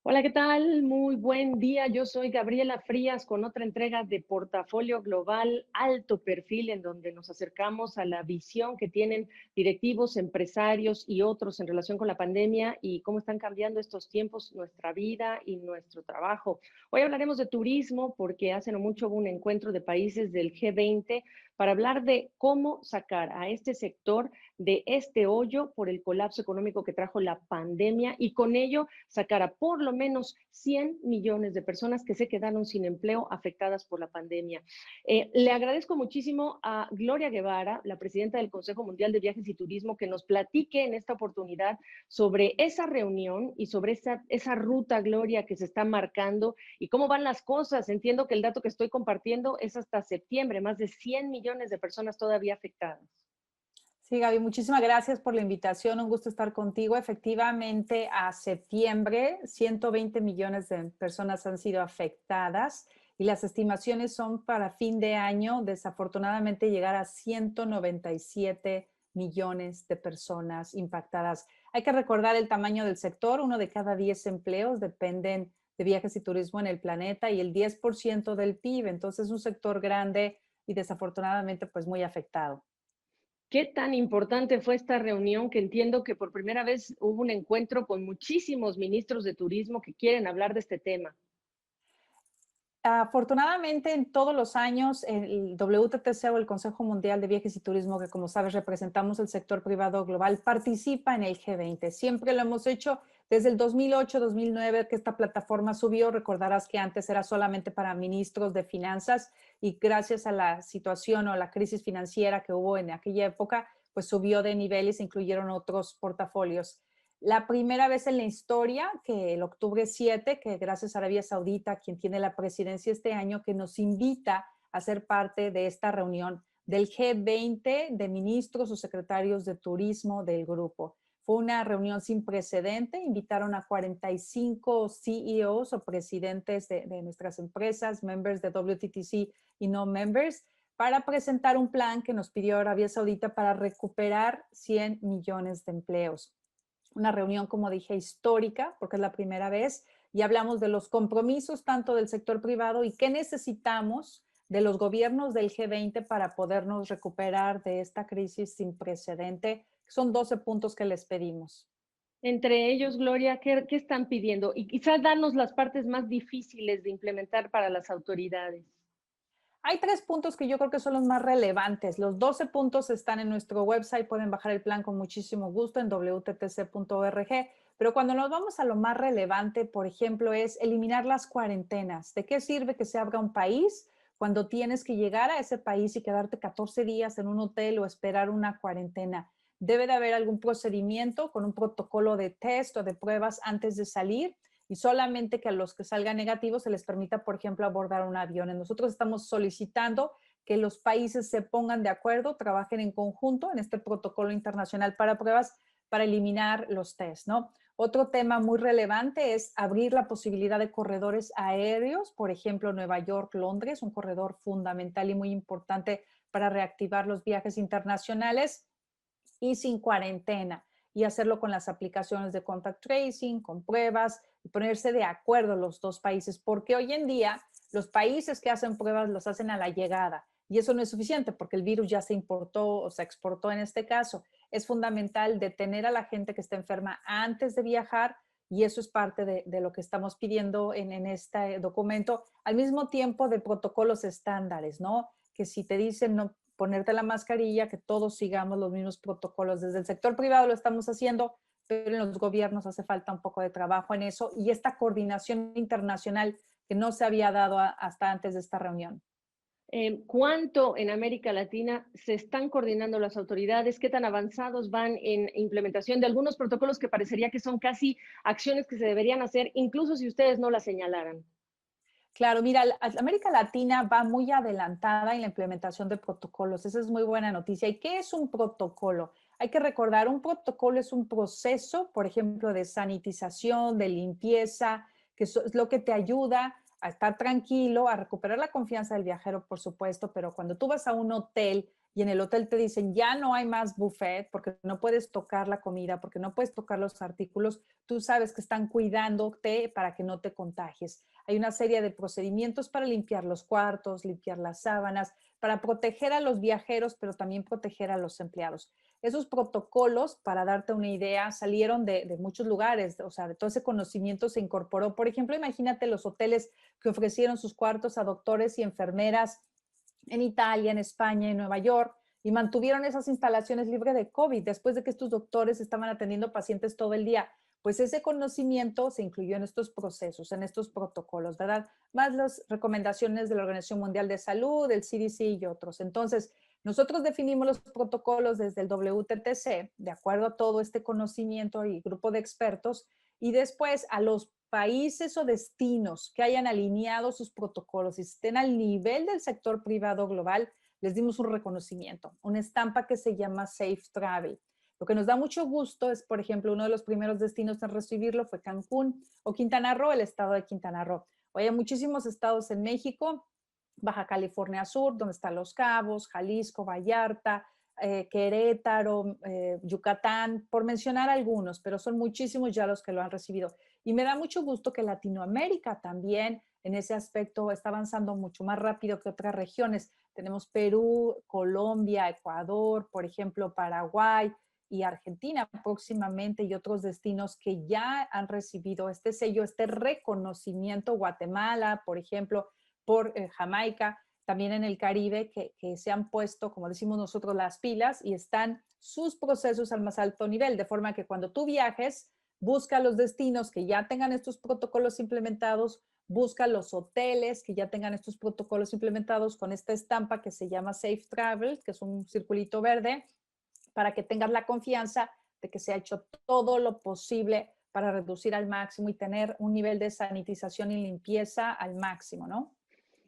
Hola, ¿qué tal? Muy buen día. Yo soy Gabriela Frías con otra entrega de Portafolio Global Alto Perfil, en donde nos acercamos a la visión que tienen directivos, empresarios y otros en relación con la pandemia y cómo están cambiando estos tiempos nuestra vida y nuestro trabajo. Hoy hablaremos de turismo porque hace no mucho hubo un encuentro de países del G20 para hablar de cómo sacar a este sector de este hoyo por el colapso económico que trajo la pandemia y con ello sacar a por lo menos 100 millones de personas que se quedaron sin empleo afectadas por la pandemia. Le agradezco muchísimo a Gloria Guevara, la presidenta del Consejo Mundial de Viajes y Turismo, que nos platique en esta oportunidad sobre esa reunión y sobre esa ruta, Gloria, que se está marcando y cómo van las cosas. Entiendo que el dato que estoy compartiendo es hasta septiembre, más de 100 millones de personas todavía afectadas. Sí, Gaby, muchísimas gracias por la invitación. Un gusto estar contigo. Efectivamente, a septiembre, 120 millones de personas han sido afectadas y las estimaciones son para fin de año, desafortunadamente, llegar a 197 millones de personas impactadas. Hay que recordar el tamaño del sector. Uno de cada 10 empleos dependen de viajes y turismo en el planeta y el 10% del PIB. Entonces, es un sector grande y desafortunadamente, pues muy afectado. ¿Qué tan importante fue esta reunión? Que entiendo que por primera vez hubo un encuentro con muchísimos ministros de turismo que quieren hablar de este tema. Afortunadamente, en todos los años, el WTTC o el Consejo Mundial de Viajes y Turismo, que como sabes representamos el sector privado global, participa en el G20. Siempre lo hemos hecho desde el 2008, 2009, que esta plataforma subió. Recordarás que antes era solamente para ministros de finanzas y gracias a la situación o la crisis financiera que hubo en aquella época, pues subió de nivel y se incluyeron otros portafolios. La primera vez en la historia que el octubre 7, que gracias a Arabia Saudita, quien tiene la presidencia este año, que nos invita a ser parte de esta reunión del G20 de ministros o secretarios de turismo del grupo. Fue una reunión sin precedente, invitaron a 45 CEOs o presidentes de nuestras empresas, members de WTTC y no members, para presentar un plan que nos pidió Arabia Saudita para recuperar 100 millones de empleos. Una reunión, como dije, histórica, porque es la primera vez, y hablamos de los compromisos tanto del sector privado y qué necesitamos de los gobiernos del G20 para podernos recuperar de esta crisis sin precedente. Son 12 puntos que les pedimos. Entre ellos, Gloria, ¿qué están pidiendo? Y quizás darnos las partes más difíciles de implementar para las autoridades. Hay 3 puntos que yo creo que son los más relevantes. Los 12 puntos están en nuestro website, pueden bajar el plan con muchísimo gusto en wttc.org, pero cuando nos vamos a lo más relevante, por ejemplo, es eliminar las cuarentenas. ¿De qué sirve que se abra un país cuando tienes que llegar a ese país y quedarte 14 días en un hotel o esperar una cuarentena? Debe de haber algún procedimiento con un protocolo de test o de pruebas antes de salir y solamente que a los que salgan negativos se les permita, por ejemplo, abordar un avión. Nosotros estamos solicitando que los países se pongan de acuerdo, trabajen en conjunto en este protocolo internacional para pruebas para eliminar los test, ¿no? Otro tema muy relevante es abrir la posibilidad de corredores aéreos, por ejemplo, Nueva York, Londres, un corredor fundamental y muy importante para reactivar los viajes internacionales y sin cuarentena y hacerlo con las aplicaciones de contact tracing, con pruebas y ponerse de acuerdo los dos países, porque hoy en día los países que hacen pruebas los hacen a la llegada y eso no es suficiente porque el virus ya se importó o se exportó en este caso. Es fundamental detener a la gente que está enferma antes de viajar y eso es parte de lo que estamos pidiendo en este documento, al mismo tiempo de protocolos estándares, ¿no? Que si te dicen no ponerte la mascarilla, que todos sigamos los mismos protocolos. Desde el sector privado lo estamos haciendo, pero en los gobiernos hace falta un poco de trabajo en eso y esta coordinación internacional que no se había dado hasta antes de esta reunión. ¿Cuánto en América Latina se están coordinando las autoridades? ¿Qué tan avanzados van en implementación de algunos protocolos que parecería que son casi acciones que se deberían hacer, incluso si ustedes no las señalaran? Claro, mira, América Latina va muy adelantada en la implementación de protocolos. Esa es muy buena noticia. ¿Y qué es un protocolo? Hay que recordar, un protocolo es un proceso, por ejemplo, de sanitización, de limpieza, que es lo que te ayuda a estar tranquilo, a recuperar la confianza del viajero, por supuesto, pero cuando tú vas a un hotel y en el hotel te dicen, ya no hay más buffet porque no puedes tocar la comida, porque no puedes tocar los artículos, tú sabes que están cuidándote para que no te contagies. Hay una serie de procedimientos para limpiar los cuartos, limpiar las sábanas, para proteger a los viajeros, pero también proteger a los empleados. Esos protocolos, para darte una idea, salieron de muchos lugares, o sea, de todo ese conocimiento se incorporó. Por ejemplo, imagínate los hoteles que ofrecieron sus cuartos a doctores y enfermeras en Italia, en España, en Nueva York, y mantuvieron esas instalaciones libres de COVID después de que estos doctores estaban atendiendo pacientes todo el día. Pues ese conocimiento se incluyó en estos procesos, en estos protocolos, ¿verdad? Más las recomendaciones de la Organización Mundial de Salud, del CDC y otros. Entonces, nosotros definimos los protocolos desde el WTTC, de acuerdo a todo este conocimiento y grupo de expertos, y después a los países o destinos que hayan alineado sus protocolos y estén al nivel del sector privado global, les dimos un reconocimiento, una estampa que se llama Safe Travel. Lo que nos da mucho gusto es, por ejemplo, uno de los primeros destinos en recibirlo fue Cancún o Quintana Roo, el estado de Quintana Roo. Hoy hay muchísimos estados en México, Baja California Sur, donde están Los Cabos, Jalisco, Vallarta, Querétaro, Yucatán, por mencionar algunos, pero son muchísimos ya los que lo han recibido. Y me da mucho gusto que Latinoamérica también en ese aspecto está avanzando mucho más rápido que otras regiones. Tenemos Perú, Colombia, Ecuador, por ejemplo, Paraguay y Argentina próximamente y otros destinos que ya han recibido este sello, este reconocimiento. Guatemala, por ejemplo, por Jamaica, también en el Caribe, que se han puesto, como decimos nosotros, las pilas y están sus procesos al más alto nivel, de forma que cuando tú viajes, busca los destinos que ya tengan estos protocolos implementados, busca los hoteles que ya tengan estos protocolos implementados con esta estampa que se llama Safe Travel, que es un circulito verde, para que tengas la confianza de que se ha hecho todo lo posible para reducir al máximo y tener un nivel de sanitización y limpieza al máximo, ¿no?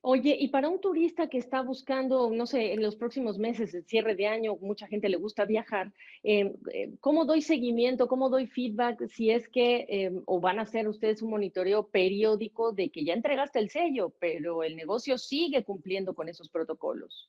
Oye, y para un turista que está buscando, no sé, en los próximos meses, el cierre de año, mucha gente le gusta viajar, ¿cómo doy seguimiento, cómo doy feedback si es que, o van a hacer ustedes un monitoreo periódico de que ya entregaste el sello, pero el negocio sigue cumpliendo con esos protocolos?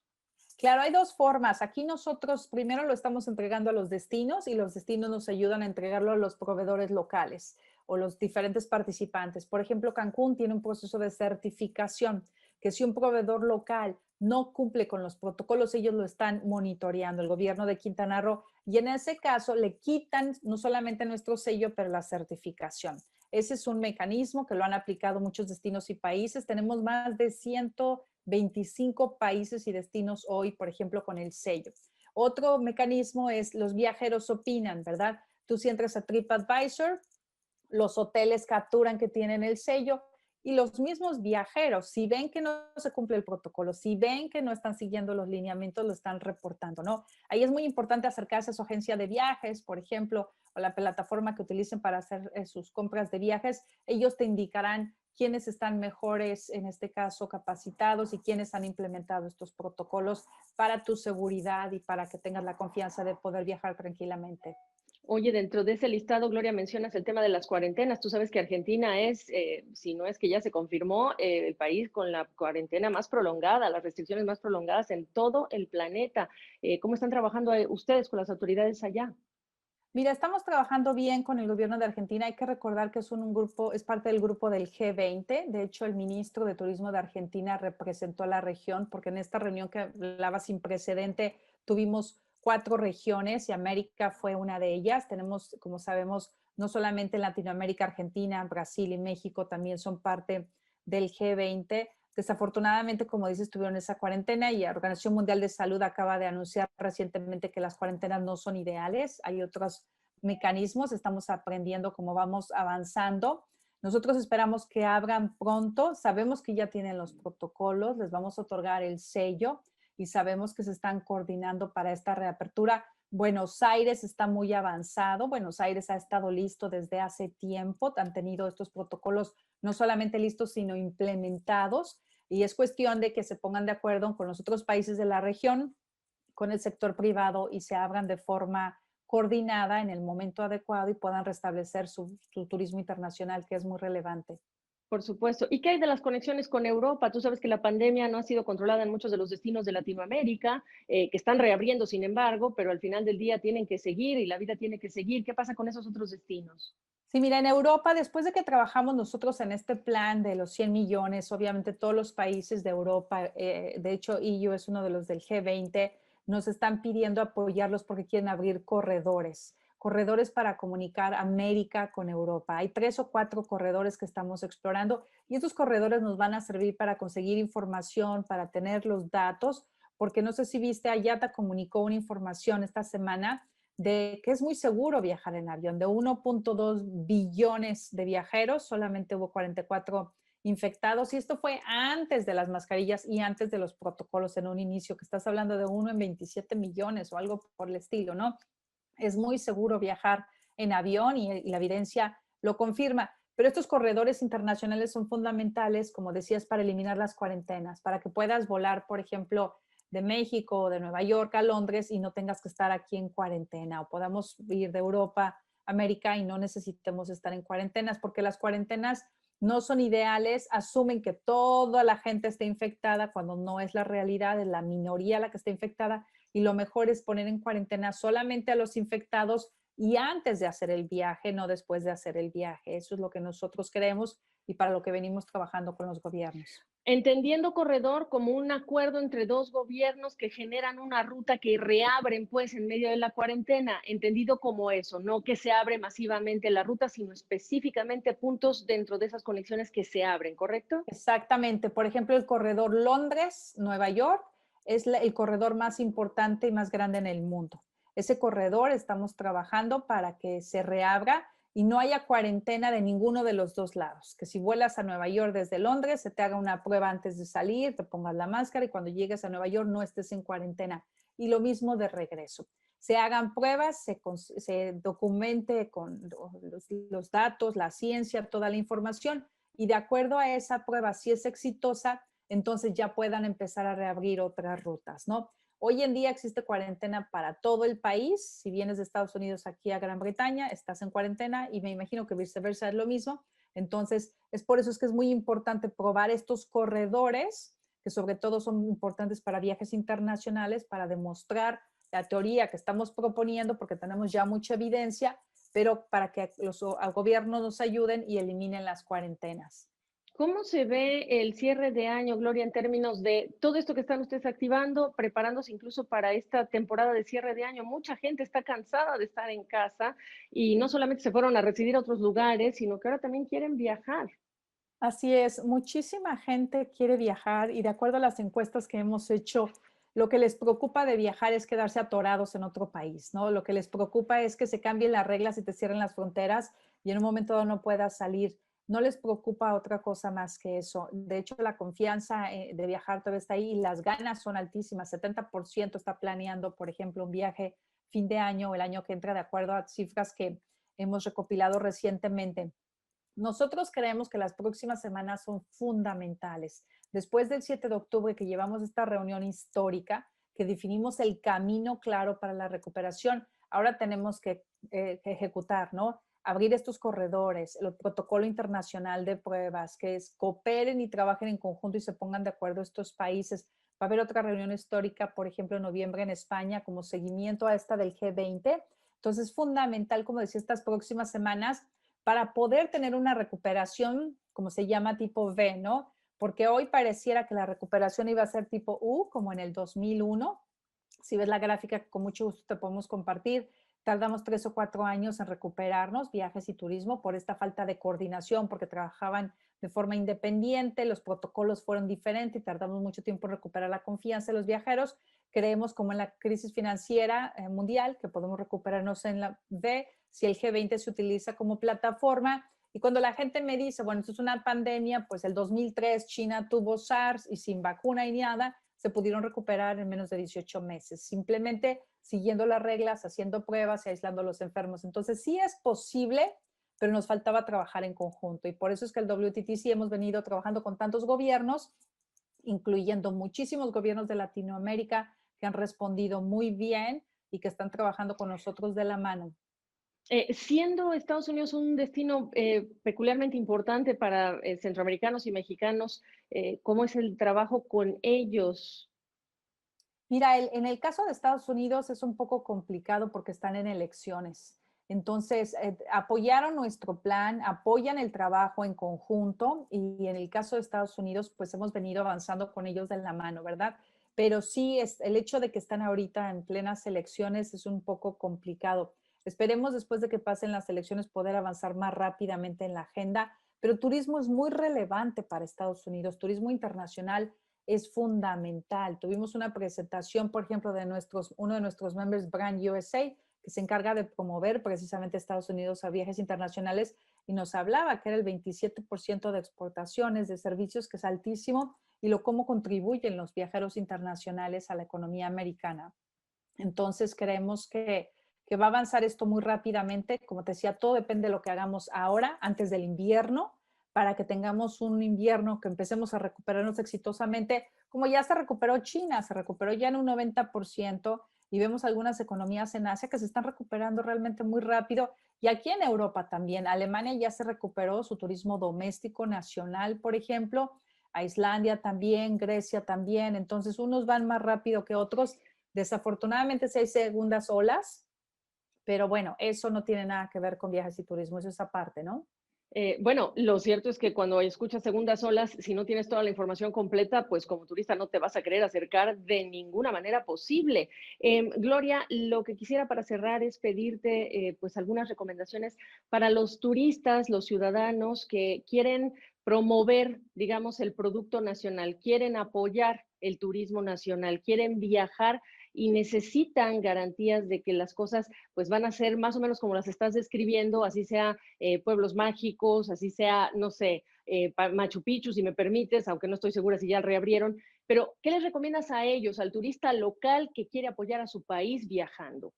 Claro, hay dos formas. Aquí nosotros primero lo estamos entregando a los destinos y los destinos nos ayudan a entregarlo a los proveedores locales o los diferentes participantes. Por ejemplo, Cancún tiene un proceso de certificación que si un proveedor local no cumple con los protocolos, ellos lo están monitoreando, el gobierno de Quintana Roo, y en ese caso le quitan no solamente nuestro sello, pero la certificación. Ese es un mecanismo que lo han aplicado muchos destinos y países. Tenemos más de 125 países y destinos hoy, por ejemplo, con el sello. Otro mecanismo es los viajeros opinan, ¿verdad? Tú si entras a TripAdvisor, los hoteles capturan que tienen el sello y los mismos viajeros, si ven que no se cumple el protocolo, si ven que no están siguiendo los lineamientos, lo están reportando, ¿no? Ahí es muy importante acercarse a su agencia de viajes, por ejemplo, o la plataforma que utilicen para hacer sus compras de viajes. Ellos te indicarán quiénes están mejores, en este caso, capacitados y quiénes han implementado estos protocolos para tu seguridad y para que tengas la confianza de poder viajar tranquilamente. Oye, dentro de ese listado, Gloria, mencionas el tema de las cuarentenas. Tú sabes que Argentina es, si no es que ya se confirmó, el país con la cuarentena más prolongada, las restricciones más prolongadas en todo el planeta. ¿Cómo están trabajando ustedes con las autoridades allá? Mira, estamos trabajando bien con el gobierno de Argentina. Hay que recordar que es un grupo, es parte del grupo del G20. De hecho, el ministro de Turismo de Argentina representó a la región porque en esta reunión que hablaba sin precedente tuvimos 4 regiones y América fue una de ellas. Tenemos, como sabemos, no solamente en Latinoamérica, Argentina, Brasil y México también son parte del G20. Desafortunadamente, como dices, tuvieron esa cuarentena y la Organización Mundial de Salud acaba de anunciar recientemente que las cuarentenas no son ideales. Hay otros mecanismos, estamos aprendiendo cómo vamos avanzando. Nosotros esperamos que abran pronto, sabemos que ya tienen los protocolos, les vamos a otorgar el sello y sabemos que se están coordinando para esta reapertura. Buenos Aires está muy avanzado, Buenos Aires ha estado listo desde hace tiempo, han tenido estos protocolos no solamente listos, sino implementados y es cuestión de que se pongan de acuerdo con los otros países de la región, con el sector privado y se abran de forma coordinada en el momento adecuado y puedan restablecer su turismo internacional, que es muy relevante. Por supuesto. ¿Y qué hay de las conexiones con Europa? Tú sabes que la pandemia no ha sido controlada en muchos de los destinos de Latinoamérica, que están reabriendo, sin embargo, pero al final del día tienen que seguir y la vida tiene que seguir. ¿Qué pasa con esos otros destinos? Sí, mira, en Europa, después de que trabajamos nosotros en este plan de los 100 millones, obviamente todos los países de Europa, de hecho, EU es uno de los del G20, nos están pidiendo apoyarlos porque quieren abrir corredores, corredores para comunicar América con Europa. Hay 3 o 4 corredores que estamos explorando y estos corredores nos van a servir para conseguir información, para tener los datos, porque no sé si viste, IATA comunicó una información esta semana de que es muy seguro viajar en avión. De 1.2 billones de viajeros, solamente hubo 44 infectados. Y esto fue antes de las mascarillas y antes de los protocolos en un inicio, que estás hablando de 1 en 27 millones o algo por el estilo, ¿no? Es muy seguro viajar en avión y la evidencia lo confirma. Pero estos corredores internacionales son fundamentales, como decías, para eliminar las cuarentenas, para que puedas volar, por ejemplo, de México o de Nueva York a Londres y no tengas que estar aquí en cuarentena, o podamos ir de Europa a América y no necesitemos estar en cuarentenas, porque las cuarentenas no son ideales, asumen que toda la gente esté infectada cuando no es la realidad, es la minoría la que está infectada y lo mejor es poner en cuarentena solamente a los infectados y antes de hacer el viaje, no después de hacer el viaje. Eso es lo que nosotros queremos y para lo que venimos trabajando con los gobiernos. Entendiendo corredor como un acuerdo entre dos gobiernos que generan una ruta que reabren pues en medio de la cuarentena, entendido como eso, no que se abre masivamente la ruta, sino específicamente puntos dentro de esas conexiones que se abren, ¿correcto? Exactamente. Por ejemplo, el corredor Londres-Nueva York es el corredor más importante y más grande en el mundo. Ese corredor estamos trabajando para que se reabra y no haya cuarentena de ninguno de los dos lados. Que si vuelas a Nueva York desde Londres, se te haga una prueba antes de salir, te pongas la máscara y cuando llegues a Nueva York no estés en cuarentena. Y lo mismo de regreso. Se hagan pruebas, se documente con los datos, la ciencia, toda la información y de acuerdo a esa prueba, si es exitosa, entonces ya puedan empezar a reabrir otras rutas, ¿no? Hoy en día existe cuarentena para todo el país. Si vienes de Estados Unidos aquí a Gran Bretaña, estás en cuarentena y me imagino que viceversa es lo mismo. Entonces, es por eso es que es muy importante probar estos corredores, que sobre todo son importantes para viajes internacionales, para demostrar la teoría que estamos proponiendo, porque tenemos ya mucha evidencia, pero para que los gobiernos nos ayuden y eliminen las cuarentenas. ¿Cómo se ve el cierre de año, Gloria, en términos de todo esto que están ustedes activando, preparándose incluso para esta temporada de cierre de año? Mucha gente está cansada de estar en casa y no solamente se fueron a residir a otros lugares, sino que ahora también quieren viajar. Así es, muchísima gente quiere viajar y de acuerdo a las encuestas que hemos hecho, lo que les preocupa de viajar es quedarse atorados en otro país, ¿no? Lo que les preocupa es que se cambien las reglas y te cierren las fronteras y en un momento dado no puedas salir. No les preocupa otra cosa más que eso. De hecho, la confianza de viajar todavía está ahí y las ganas son altísimas. 70% está planeando, por ejemplo, un viaje fin de año o el año que entra, de acuerdo a cifras que hemos recopilado recientemente. Nosotros creemos que las próximas semanas son fundamentales. Después del 7 de octubre que llevamos esta reunión histórica, que definimos el camino claro para la recuperación, ahora tenemos que ejecutar, ¿no? Abrir estos corredores, el protocolo internacional de pruebas, que es cooperen y trabajen en conjunto y se pongan de acuerdo estos países. Va a haber otra reunión histórica, por ejemplo, en noviembre en España, como seguimiento a esta del G20. Entonces, es fundamental, como decía, estas próximas semanas para poder tener una recuperación, como se llama, tipo V, ¿no? Porque hoy pareciera que la recuperación iba a ser tipo U, como en el 2001. Si ves la gráfica, con mucho gusto te podemos compartir. Tardamos 3 o 4 años en recuperarnos, viajes y turismo, por esta falta de coordinación, porque trabajaban de forma independiente, los protocolos fueron diferentes y tardamos mucho tiempo en recuperar la confianza de los viajeros. Creemos, como en la crisis financiera mundial, que podemos recuperarnos en la V si el G20 se utiliza como plataforma. Y cuando la gente me dice, bueno, esto es una pandemia, pues el 2003 China tuvo SARS y sin vacuna y nada, se pudieron recuperar en menos de 18 meses, simplemente siguiendo las reglas, haciendo pruebas y aislando a los enfermos. Entonces, sí es posible, pero nos faltaba trabajar en conjunto. Y por eso es que el WTTC hemos venido trabajando con tantos gobiernos, incluyendo muchísimos gobiernos de Latinoamérica que han respondido muy bien y que están trabajando con nosotros de la mano. Siendo Estados Unidos un destino peculiarmente importante para centroamericanos y mexicanos, ¿cómo es el trabajo con ellos? Mira, en el caso de Estados Unidos es un poco complicado porque están en elecciones. Entonces, apoyaron nuestro plan, apoyan el trabajo en conjunto y en el caso de Estados Unidos, pues hemos venido avanzando con ellos de la mano, ¿verdad? Pero sí, es, el hecho de que están ahorita en plenas elecciones es un poco complicado. Esperemos después de que pasen las elecciones poder avanzar más rápidamente en la agenda, pero turismo es muy relevante para Estados Unidos, turismo internacional es fundamental. Tuvimos una presentación, por ejemplo, de uno de nuestros members, Brand USA, que se encarga de promover precisamente Estados Unidos a viajes internacionales y nos hablaba que era el 27% de exportaciones de servicios, que es altísimo, y lo cómo contribuyen los viajeros internacionales a la economía americana. Entonces, creemos que va a avanzar esto muy rápidamente. Como te decía, todo depende de lo que hagamos ahora, antes del invierno, para que tengamos un invierno que empecemos a recuperarnos exitosamente, como ya se recuperó China, se recuperó ya en un 90% y vemos algunas economías en Asia que se están recuperando realmente muy rápido y aquí en Europa también. Alemania ya se recuperó su turismo doméstico nacional, por ejemplo, a Islandia también, Grecia también. Entonces, unos van más rápido que otros. Desafortunadamente, sí hay segundas olas, pero bueno, eso no tiene nada que ver con viajes y turismo, eso es aparte, ¿no? Bueno, lo cierto es que cuando escuchas segundas olas, si no tienes toda la información completa, pues como turista no te vas a querer acercar de ninguna manera posible. Gloria, lo que quisiera para cerrar es pedirte pues algunas recomendaciones para los turistas, los ciudadanos que quieren promover, digamos, el producto nacional, quieren apoyar el turismo nacional, quieren viajar y necesitan garantías de que las cosas pues van a ser más o menos como las estás describiendo, así sea pueblos mágicos, así sea, no sé, Machu Picchu, si me permites, aunque no estoy segura si ya reabrieron, pero ¿qué les recomiendas a ellos, al turista local que quiere apoyar a su país viajando?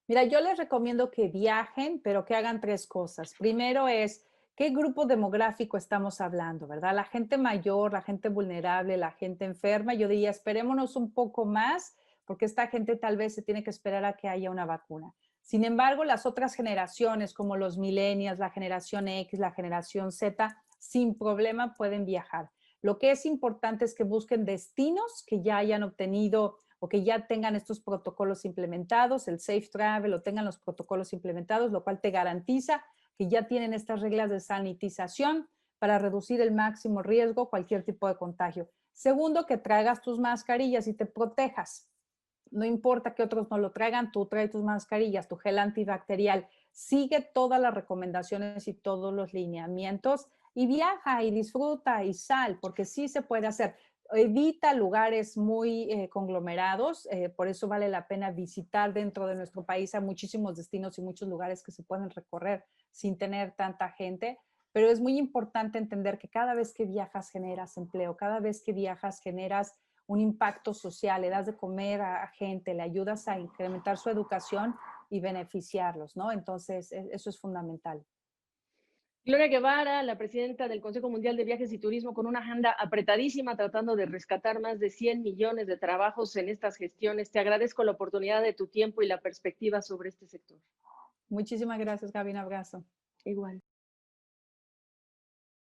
Mira, yo les recomiendo que viajen, pero que hagan tres cosas. Primero es, ¿qué grupo demográfico estamos hablando, verdad? La gente mayor, la gente vulnerable, la gente enferma. Yo diría, esperémonos un poco más, porque esta gente tal vez se tiene que esperar a que haya una vacuna. Sin embargo, las otras generaciones, como los millennials, la generación X, la generación Z, sin problema pueden viajar. Lo que es importante es que busquen destinos que ya hayan obtenido o que ya tengan estos protocolos implementados, el Safe Travel, o tengan los protocolos implementados, lo cual te garantiza que ya tienen estas reglas de sanitización para reducir el máximo riesgo, cualquier tipo de contagio. Segundo, que traigas tus mascarillas y te protejas. No importa que otros no lo traigan, tú trae tus mascarillas, tu gel antibacterial, sigue todas las recomendaciones y todos los lineamientos y viaja y disfruta y sal, porque sí se puede hacer. Evita lugares muy conglomerados, por eso vale la pena visitar dentro de nuestro país a muchísimos destinos y muchos lugares que se pueden recorrer sin tener tanta gente, pero es muy importante entender que cada vez que viajas generas empleo, cada vez que viajas generas un impacto social, le das de comer a gente, le ayudas a incrementar su educación y beneficiarlos, ¿no? Entonces, eso es fundamental. Gloria Guevara, la presidenta del Consejo Mundial de Viajes y Turismo, con una agenda apretadísima, tratando de rescatar más de 100 millones de trabajos en estas gestiones. Te agradezco la oportunidad de tu tiempo y la perspectiva sobre este sector. Muchísimas gracias, Gaby. Un abrazo. Igual.